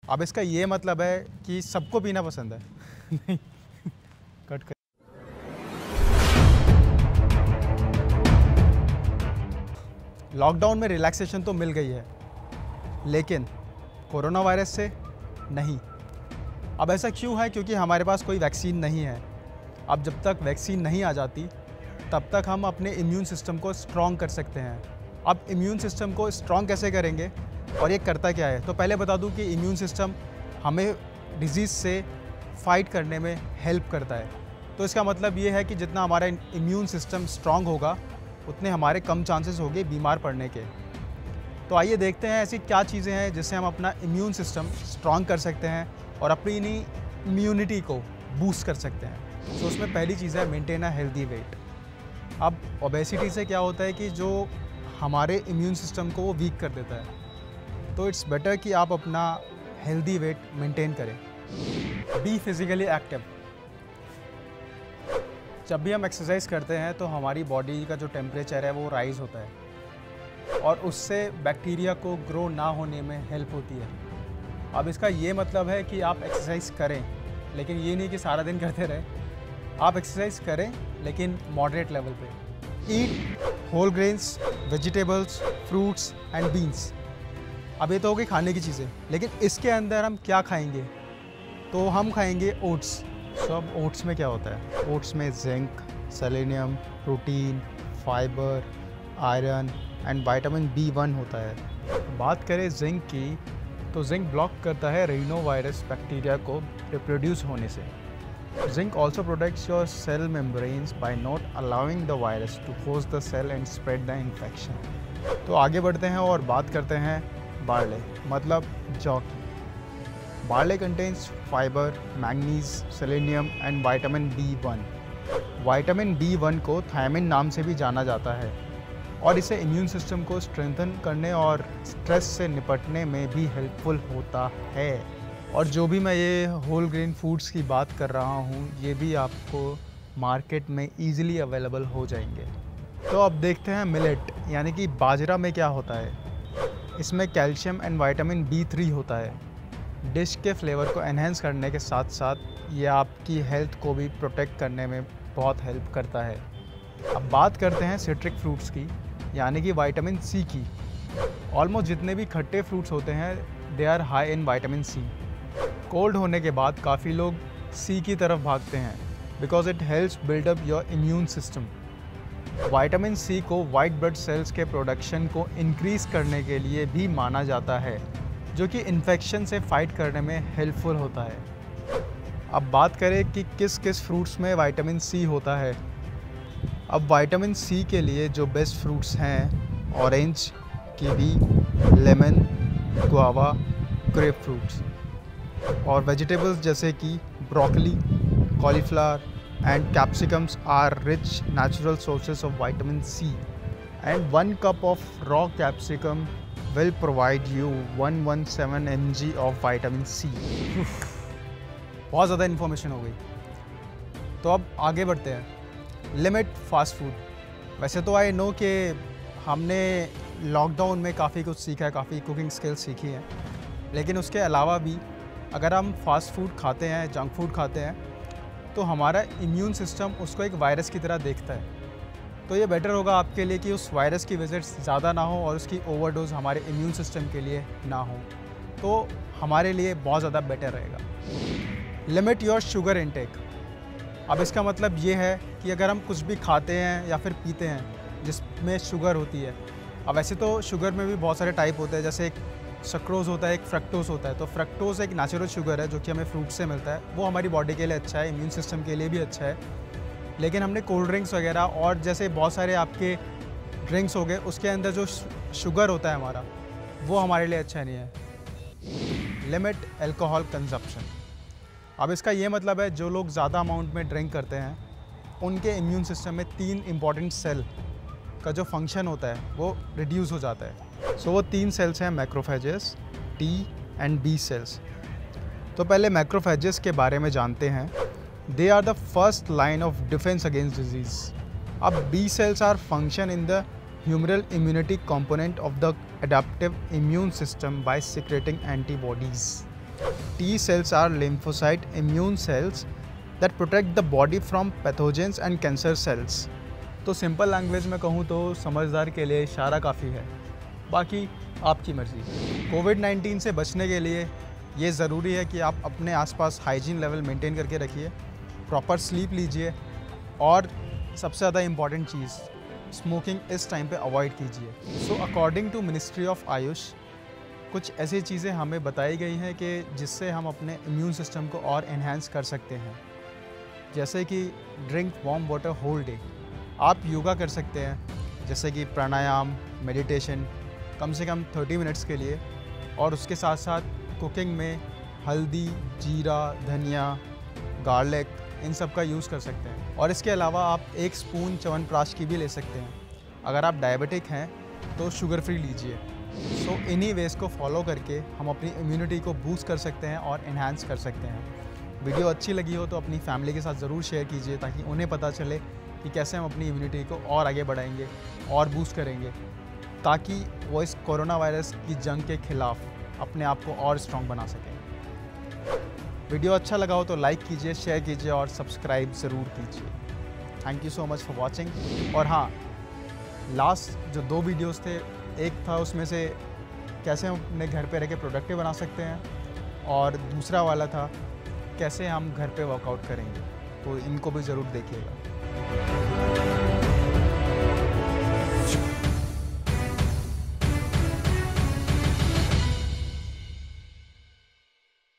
अब इसका ये मतलब है कि सबको पीना पसंद है। नहीं, कट कर। लॉकडाउन में रिलैक्सेशन तो मिल गई है, लेकिन कोरोना वायरस से नहीं। अब ऐसा क्यों है? क्योंकि हमारे पास कोई वैक्सीन नहीं है। अब जब तक वैक्सीन नहीं आ जाती तब तक हम अपने इम्यून सिस्टम को स्ट्रॉन्ग कर सकते हैं। अब इम्यून सिस्टम को स्ट्रॉन्ग कैसे करेंगे और ये करता क्या है? तो पहले बता दूं कि इम्यून सिस्टम हमें डिजीज़ से फाइट करने में हेल्प करता है। तो इसका मतलब ये है कि जितना हमारा इम्यून सिस्टम स्ट्रॉन्ग होगा उतने हमारे कम चांसेस होंगे बीमार पड़ने के। तो आइए देखते हैं ऐसी क्या चीज़ें हैं जिससे हम अपना इम्यून सिस्टम स्ट्रॉन्ग कर सकते हैं और अपनी इम्यूनिटी को बूस्ट कर सकते हैं। तो उसमें पहली चीज़ है मेंटेन अ हेल्दी वेट। अब ओबेसिटी से क्या होता है कि जो हमारे इम्यून सिस्टम को वो वीक कर देता है। तो इट्स बेटर कि आप अपना हेल्दी वेट मेंटेन करें। Be physically active. जब भी हम एक्सरसाइज करते हैं तो हमारी बॉडी का जो टेम्परेचर है वो राइज़ होता है और उससे बैक्टीरिया को ग्रो ना होने में हेल्प होती है। अब इसका ये मतलब है कि आप एक्सरसाइज करें, लेकिन ये नहीं कि सारा दिन करते रहें। आप एक्सरसाइज करें लेकिन मॉडरेट लेवल पे। Eat whole grains, vegetables, fruits and beans. अब ये तो हो गई खाने की चीज़ें, लेकिन इसके अंदर हम क्या खाएंगे? तो हम खाएंगे ओट्स। सब ओट्स में क्या होता है? ओट्स में zinc, selenium, protein, fibre, iron and vitamin B1 होता है। बात करें जिंक की, तो जिंक ब्लॉक करता है रीनोवायरस बैक्टीरिया को रिप्रोड्यूस होने से। Zinc also protects your cell membranes by not allowing the virus to host the cell and spread the infection. तो आगे बढ़ते हैं और बात करते हैं बार्ले, मतलब जौ की। Barley contains fiber, manganese, selenium and vitamin B1। Vitamin B1 को थायमिन नाम से भी जाना जाता है और इसे इम्यून सिस्टम को स्ट्रेंथन करने और स्ट्रेस से निपटने में भी हेल्पफुल होता है। और जो भी मैं ये होल ग्रेन फूड्स की बात कर रहा हूँ, ये भी आपको मार्केट में ईज़िली अवेलेबल हो जाएंगे। तो अब देखते हैं मिलेट, यानी कि बाजरा में क्या होता है। इसमें कैल्शियम एंड विटामिन B3 होता है। डिश के फ्लेवर को एनहेंस करने के साथ साथ ये आपकी हेल्थ को भी प्रोटेक्ट करने में बहुत हेल्प करता है। अब बात करते हैं सिट्रिक फ्रूट्स की, यानी कि विटामिन C की। ऑलमोस्ट जितने भी खट्टे फ्रूट्स होते हैं they are high in vitamin C। Cold होने के बाद काफ़ी लोग सी की तरफ भागते हैं because it helps build up your immune system. Vitamin C को वाइट ब्लड सेल्स के प्रोडक्शन को इंक्रीज़ करने के लिए भी माना जाता है, जो कि इन्फेक्शन से फाइट करने में हेल्पफुल होता है। अब बात करें कि किस किस फ्रूट्स में विटामिन C होता है। अब विटामिन C के लिए जो बेस्ट फ्रूट्स हैं orange, kiwi, lemon, guava, grape fruits. और वेजिटेबल्स जैसे कि broccoli, cauliflower and capsicums are rich natural sources of vitamin C and 1 cup of raw capsicum will provide you 117 mg of vitamin C। बहुत ज़्यादा information हो गई, तो अब आगे बढ़ते हैं। Limit fast food. वैसे तो आई नो कि हमने लॉकडाउन में काफ़ी कुछ सीखा है, काफ़ी कुकिंग स्किल्स सीखी हैं, लेकिन उसके अलावा भी अगर हम फास्ट फूड खाते हैं, जंक फूड खाते हैं, तो हमारा इम्यून सिस्टम उसको एक वायरस की तरह देखता है। तो ये बेटर होगा आपके लिए कि उस वायरस की विजिट ज़्यादा ना हो और उसकी ओवरडोज हमारे इम्यून सिस्टम के लिए ना हो, तो हमारे लिए बहुत ज़्यादा बेटर रहेगा। Limit your sugar intake. अब इसका मतलब ये है कि अगर हम कुछ भी खाते हैं या फिर पीते हैं जिसमें शुगर होती है, अब वैसे तो शुगर में भी बहुत सारे टाइप होते हैं, जैसे एक सक्रोज़ होता है, एक फ्रक्टोज़ होता है। तो फ्रक्टोज़ एक नेचुरल शुगर है जो कि हमें फ्रूट से मिलता है, वो हमारी बॉडी के लिए अच्छा है, इम्यून सिस्टम के लिए भी अच्छा है। लेकिन हमने कोल्ड ड्रिंक्स वगैरह और जैसे बहुत सारे आपके ड्रिंक्स हो गए, उसके अंदर जो शुगर होता है हमारा, वो हमारे लिए अच्छा नहीं है। Limit alcohol consumption. अब इसका ये मतलब है जो लोग ज़्यादा अमाउंट में ड्रिंक करते हैं उनके इम्यून सिस्टम में 3 इंपॉर्टेंट सेल का जो फंक्शन होता है वो रिड्यूस हो जाता है। सो वो 3 सेल्स हैं macrophages, T and B cells. तो पहले मैक्रोफेजेस के बारे में जानते हैं। They are the first line of defence against disease. अब B cells are function in the humoral immunity component of the adaptive immune system by secreting antibodies। T cells are lymphocyte immune cells that protect the body from pathogens and cancer cells. तो simple language में कहूँ तो समझदार के लिए इशारा काफ़ी है, बाकी आपकी मर्ज़ी। कोविड-19 से बचने के लिए ये ज़रूरी है कि आप अपने आसपास हाइजीन लेवल मेंटेन करके रखिए, प्रॉपर स्लीप लीजिए और सबसे ज़्यादा इम्पॉर्टेंट चीज़, स्मोकिंग इस टाइम पे अवॉइड कीजिए। So according to ministry of AYUSH कुछ ऐसी चीज़ें हमें बताई गई हैं कि जिससे हम अपने इम्यून सिस्टम को और एनहांस कर सकते हैं, जैसे कि drink warm water whole day. आप योगा कर सकते हैं, जैसे कि प्राणायाम, मेडिटेशन, कम से कम 30 मिनट्स के लिए, और उसके साथ साथ कुकिंग में हल्दी, जीरा, धनिया, गार्लिक, इन सब का यूज़ कर सकते हैं। और इसके अलावा आप 1 स्पून च्यवनप्राश की भी ले सकते हैं। अगर आप डायबिटिक हैं तो शुगर फ्री लीजिए। सो इन्हीं वेज को फॉलो करके हम अपनी इम्यूनिटी को बूस्ट कर सकते हैं और इन्हांस कर सकते हैं। वीडियो अच्छी लगी हो तो अपनी फैमिली के साथ ज़रूर शेयर कीजिए, ताकि उन्हें पता चले कि कैसे हम अपनी इम्यूनिटी को और आगे बढ़ाएंगे और बूस्ट करेंगे, ताकि वो इस कोरोना वायरस की जंग के ख़िलाफ़ अपने आप को और स्ट्रॉन्ग बना सकें। वीडियो अच्छा लगा हो तो लाइक कीजिए, शेयर कीजिए और सब्सक्राइब ज़रूर कीजिए। Thank you so much for watching. और हाँ, लास्ट जो 2 वीडियोस थे, एक था उसमें से कैसे हम अपने घर पे रह के प्रोडक्टिव बना सकते हैं, और दूसरा वाला था कैसे हम घर पे वर्कआउट करेंगे, तो इनको भी ज़रूर देखिएगा।